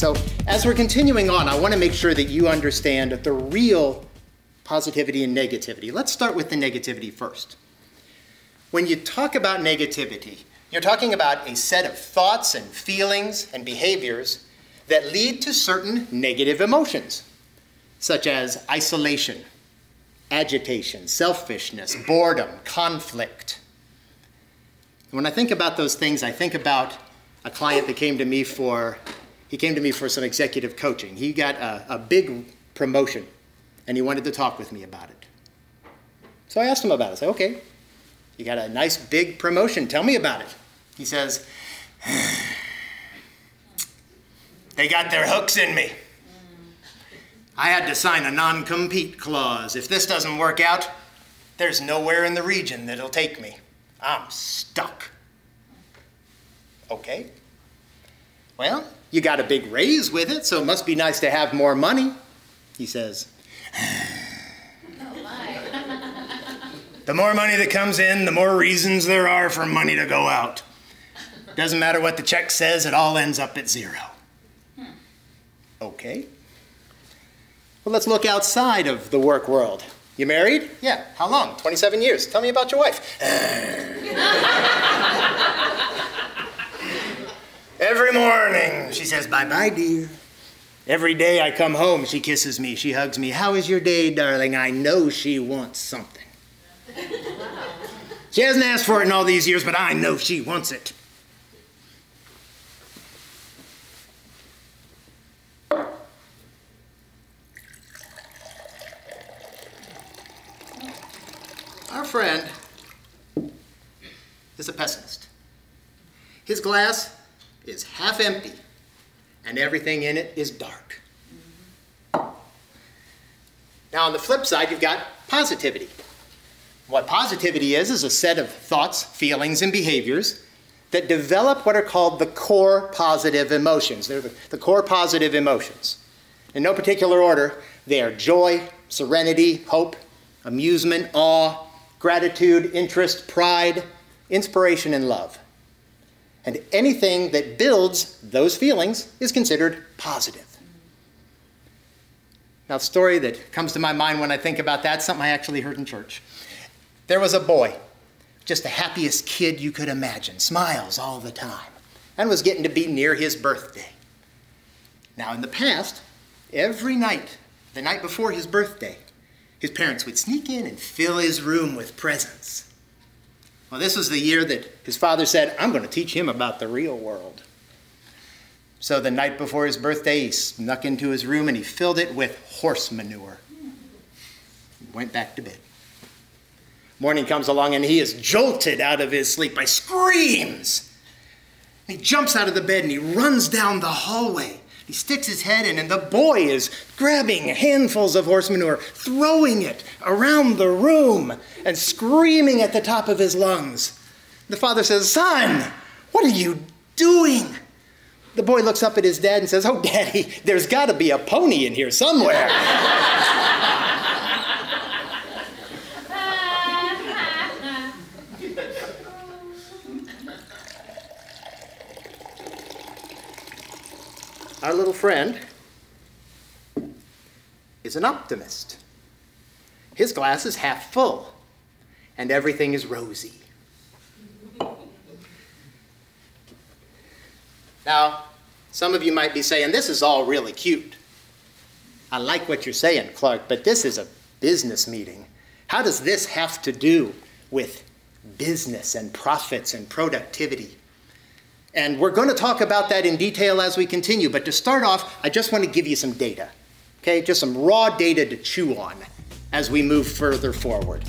So as we're continuing on, I want to make sure that you understand the real positivity and negativity. Let's start with the negativity first. When you talk about negativity, you're talking about a set of thoughts and feelings and behaviors that lead to certain negative emotions, such as isolation, agitation, selfishness, boredom, conflict. When I think about those things, I think about a client that came to me for some executive coaching. He got a big promotion, and he wanted to talk with me about it. So I asked him about it. I said, okay, you got a nice big promotion. Tell me about it. He says, they got their hooks in me. I had to sign a non-compete clause. If this doesn't work out, there's nowhere in the region that'll take me. I'm stuck. Okay. Well, you got a big raise with it, so it must be nice to have more money. He says, the more money that comes in, the more reasons there are for money to go out. Doesn't matter what the check says, it all ends up at zero. Okay. Well, let's look outside of the work world. You married? Yeah. How long? 27 years. Tell me about your wife. Every morning, she says, bye-bye, dear. Every day I come home, she kisses me, she hugs me. How is your day, darling? I know she wants something. She hasn't asked for it in all these years, but I know she wants it. Our friend is a pessimist. His glass is half empty, and everything in it is dark. Now, on the flip side, you've got positivity. What positivity is a set of thoughts, feelings, and behaviors that develop what are called the core positive emotions. They're the core positive emotions. In no particular order, they are joy, serenity, hope, amusement, awe, gratitude, interest, pride, inspiration, and love. And anything that builds those feelings is considered positive. Now, the story that comes to my mind when I think about that is something I actually heard in church. There was a boy, just the happiest kid you could imagine, smiles all the time, and was getting to be near his birthday. Now, in the past, every night, the night before his birthday, his parents would sneak in and fill his room with presents. Well, this was the year that his father said, I'm going to teach him about the real world. So the night before his birthday, he snuck into his room and he filled it with horse manure. He went back to bed. Morning comes along and he is jolted out of his sleep by screams. He jumps out of the bed and he runs down the hallway. He sticks his head in and the boy is grabbing handfuls of horse manure, throwing it around the room and screaming at the top of his lungs. The father says, son, what are you doing? The boy looks up at his dad and says, oh, Daddy, there's got to be a pony in here somewhere. Our little friend is an optimist. His glass is half full, and everything is rosy. Now, some of you might be saying, this is all really cute. I like what you're saying, Clark, but this is a business meeting. How does this have to do with business and profits and productivity? And we're going to talk about that in detail as we continue, but to start off, I just want to give you some data, okay? Just some raw data to chew on as we move further forward.